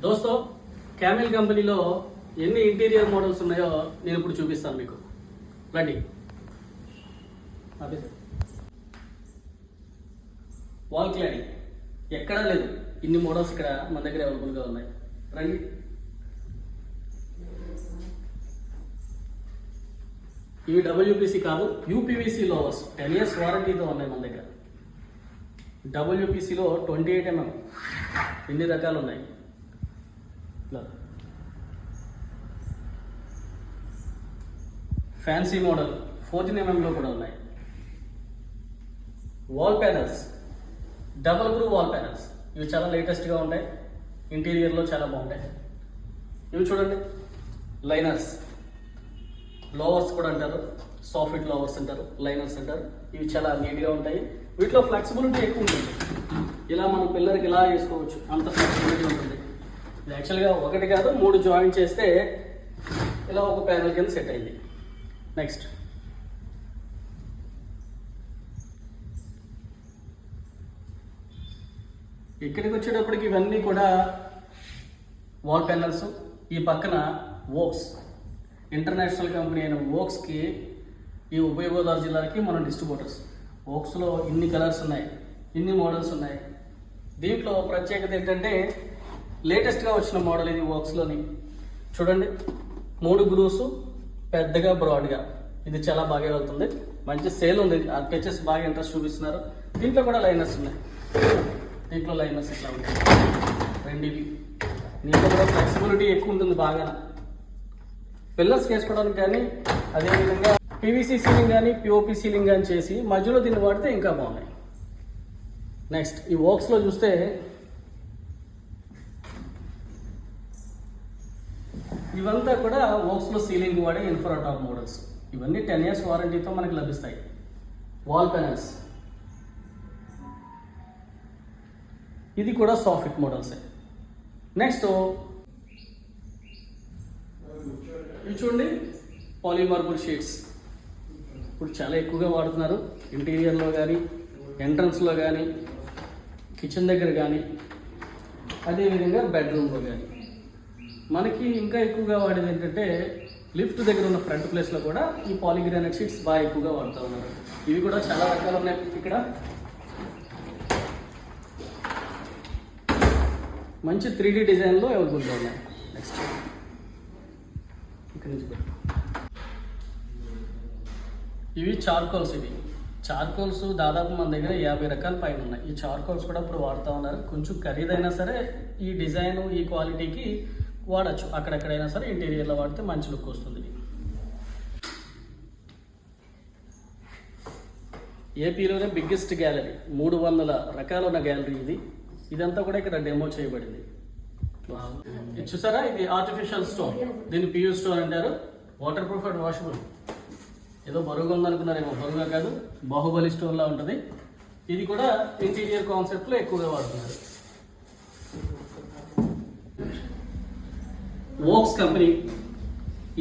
దోస్తో camel కంపెనీలో ఎన్ని interior models ఉన్నాయో నేను ఇప్పుడు చూపిస్తాను మీకు. రండి. వాల్ క్లాడింగ్ ఎక్కడా లేదు, ఇన్ని మోడల్స్ ఇక్కడ మన దగ్గర అవైలబుల్గా ఉన్నాయి. రండి. ఇవి డబ్ల్యూపీసీ కాదు, యూపీవీసీ లోవర్స్ 10 years వారంటీతో ఉన్నాయి మన దగ్గర. డబ్ల్యూపీసీలో 28 mm ఎన్ని రకాలు ఉన్నాయి. ఫ్యాన్సీ మోడల్ 14 mm కూడా ఉన్నాయి. Wall panels, double groove wall panels, ఇవి చాలా లేటెస్ట్గా ఉంటాయి, ఇంటీరియర్లో చాలా బాగుంటాయి. ఇవి చూడండి, లైనర్స్, లోవర్స్ కూడా అంటారు, సాఫ్ట్ లోవర్స్ అంటారు, లైనర్స్ అంటారు. ఇవి చాలా నీట్గా ఉంటాయి, వీటిలో ఫ్లెక్సిబిలిటీ ఎక్కువ ఉంటుంది. ఇలా మనం పిల్లలకి ఇలా వేసుకోవచ్చు, అంత ఫ్లెక్సిబిలిటీ ఉంటుంది. ఇది యాక్చువల్గా ఒకటి కాదు 3 జాయిన్ చేస్తే ఇలా ఒక ప్యానల్ కింద సెట్ అయింది. నెక్స్ట్ ఇక్కడికి వచ్చేటప్పటికి ఇవన్నీ కూడా వాల్ ప్యానల్స్. ఈ పక్కన వోక్స్, ఇంటర్నేషనల్ కంపెనీ అయిన వోక్స్కి ఈ ఉభయ గోదావరి జిల్లాకి మనం డిస్ట్రిబ్యూటర్స్. వోక్స్లో ఇన్ని కలర్స్ ఉన్నాయి, ఇన్ని మోడల్స్ ఉన్నాయి. దీంట్లో ప్రత్యేకత ఏంటంటే లేటెస్ట్గా వచ్చిన మోడల్ ఇది వోక్స్లోని. చూడండి, 3 గ్రూవ్స్ పెద్దగా బ్రాడ్గా, ఇది చాలా బాగా వెళ్తుంది, మంచి సేల్ ఉంది. ఆ టచెస్ బాగా ఇంట్రెస్ట్ చూపిస్తున్నారు. దీంట్లో కూడా లైనర్స్ ఉన్నాయి, దీంట్లో లైనర్స్ ఇట్లా ఉంటాయి. రెండివి దీంట్లో కూడా ఫ్లెక్సిబిలిటీ ఎక్కువ ఉంటుంది బాగా, పిల్లర్స్ వేసుకోవడానికి. కానీ అదేవిధంగా పీవీసీ సీలింగ్ కానీ పిఓపి సీలింగ్ కానీ చేసి మధ్యలో దీన్ని వాడితే ఇంకా బాగున్నాయి. నెక్స్ట్ ఈ వోక్స్లో చూస్తే ఇవంతా కూడా వోక్స్లో సీలింగ్ వాడే ఇన్ఫ్రాటాప్ మోడల్స్. ఇవన్నీ 10 years వారంటీతో మనకి లభిస్తాయి. వాల్ ప్యానల్స్, ఇది కూడా సాఫ్ట్ మోడల్సే. నెక్స్ట్ ఇవి చూడండి, పాలిమార్బుల్ షీట్స్ ఇప్పుడు చాలా ఎక్కువగా వాడుతున్నారు. ఇంటీరియర్లో కానీ, ఎంట్రన్స్లో కానీ, కిచెన్ దగ్గర కానీ, అదేవిధంగా బెడ్రూమ్లో కానీ. మనకి ఇంకా ఎక్కువగా వాడేది ఏంటంటే లిఫ్ట్ దగ్గర ఉన్న ఫ్రంట్ ప్లేస్లో కూడా ఈ పాలిగ్రానైట్ షీట్స్ బాగా ఎక్కువగా వాడుతూ ఉన్నారు. ఇవి కూడా చాలా రకాలు ఉన్నాయి. ఇక్కడ మంచి 3D డిజైన్లో అవైలబుల్గా ఉన్నాయి. నెక్స్ట్ ఇక్కడ నుంచి ఇవి చార్కోల్స్. ఇవి చార్కోల్స్ దాదాపు మన దగ్గర 50 రకాల పైన ఉన్నాయి. ఈ చార్కోల్స్ కూడా ఇప్పుడు వాడుతూ ఉన్నారు. కొంచెం ఖరీదైనా సరే ఈ డిజైన్ ఈ క్వాలిటీకి వాడచ్చు. అక్కడెక్కడైనా సరే ఇంటీరియర్లో వాడితే మంచి లుక్ వస్తుంది. ఏపీలోనే బిగ్గెస్ట్ గ్యాలరీ, 300 రకాలు ఉన్న గ్యాలరీ ఇది. ఇదంతా కూడా ఇక్కడ డెమో చేయబడింది. ఇది చూసారా, ఇది ఆర్టిఫిషియల్ స్టోన్, దీన్ని పియూ స్టోన్ అంటారు. Water proof and washable. ఏదో బరువుగా ఉందనుకున్నారేమో, బరువుగా కాదు, బాహుబలి స్టోన్లా ఉంటుంది. ఇది కూడా ఇంటీరియర్ కాన్సెప్ట్లో ఎక్కువగా వాడుతున్నారు. వోక్స్ కంపెనీ,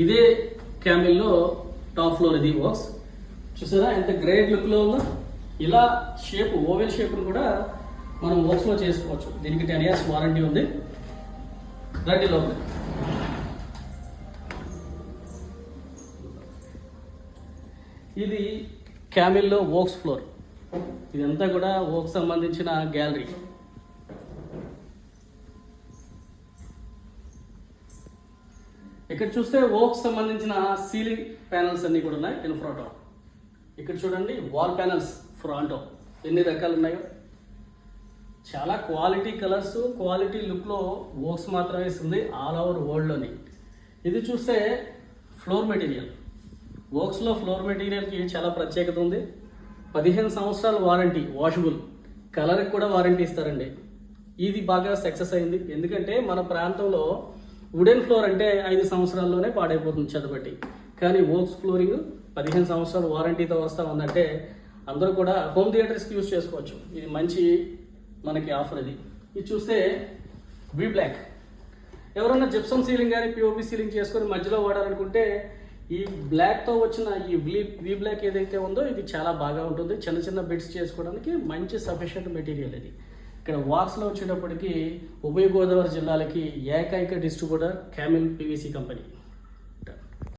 ఇదే క్యామెల్లో టాప్ ఫ్లోర్. ఇది వోక్స్. చూసారా ఎంత గ్రేట్ లుక్లో ఉందో. ఇలా షేప్, ఓవెల్ షేప్ను కూడా మనం వోక్స్లో చేసుకోవచ్చు. దీనికి 10 years వారంటీ ఉంది. రండి లోపల. ఇది క్యామెల్లో వోక్స్ ఫ్లోర్. ఇదంతా కూడా వోక్స్ సంబంధించిన గ్యాలరీ. ఇక్కడ చూస్తే వోక్స్ సంబంధించిన సీలింగ్ ప్యానల్స్ అన్నీ కూడా ఉన్నాయి. ఇన్ఫ్రాటాప్. ఇక్కడ చూడండి, వాల్ ప్యానల్స్ ఫ్రాంటో ఎన్ని రకాలు ఉన్నాయో. చాలా క్వాలిటీ కలర్స్, క్వాలిటీ లుక్లో వోక్స్ మాత్రమే ఇస్తుంది ఆల్ ఓవర్ వరల్డ్లోని. ఇది చూస్తే ఫ్లోర్ మెటీరియల్. వోక్స్లో ఫ్లోర్ మెటీరియల్కి చాలా ప్రత్యేకత ఉంది. 15 సంవత్సరాల వారంటీ, వాషబుల్. కలర్కి కూడా వారంటీ ఇస్తారండి. ఇది బాగా సక్సెస్ అయింది. ఎందుకంటే మన ప్రాంతంలో వుడెన్ ఫ్లోర్ అంటే 5 సంవత్సరాల్లోనే పాడైపోతుంది చెదబట్టి. కానీ వోక్స్ ఫ్లోరింగ్ 15 సంవత్సరాల వారంటీతో వస్తూ ఉందంటే అందరూ కూడా హోమ్ థియేటర్స్కి యూజ్ చేసుకోవచ్చు. ఇది మంచి మనకి ఆఫర్. ఇది చూస్తే వి బ్లాక్. ఎవరన్నా జిప్సమ్ సీలింగ్ కానీ పిఓపి సీలింగ్ చేసుకొని మధ్యలో వాడాలనుకుంటే ఈ బ్లాక్తో వచ్చిన ఈ వి బ్లాక్ ఏదైతే ఉందో ఇది చాలా బాగా ఉంటుంది. చిన్న చిన్న బిట్స్ చేసుకోవడానికి మంచి సఫిషియెంట్ మెటీరియల్ ఇది. ఇక్కడ వాక్స్లో వచ్చేటప్పటికి ఉభయ గోదావరి జిల్లాలకి ఏకైక డిస్ట్రిబ్యూటర్ క్యామిల్ పీవీసీ కంపెనీ.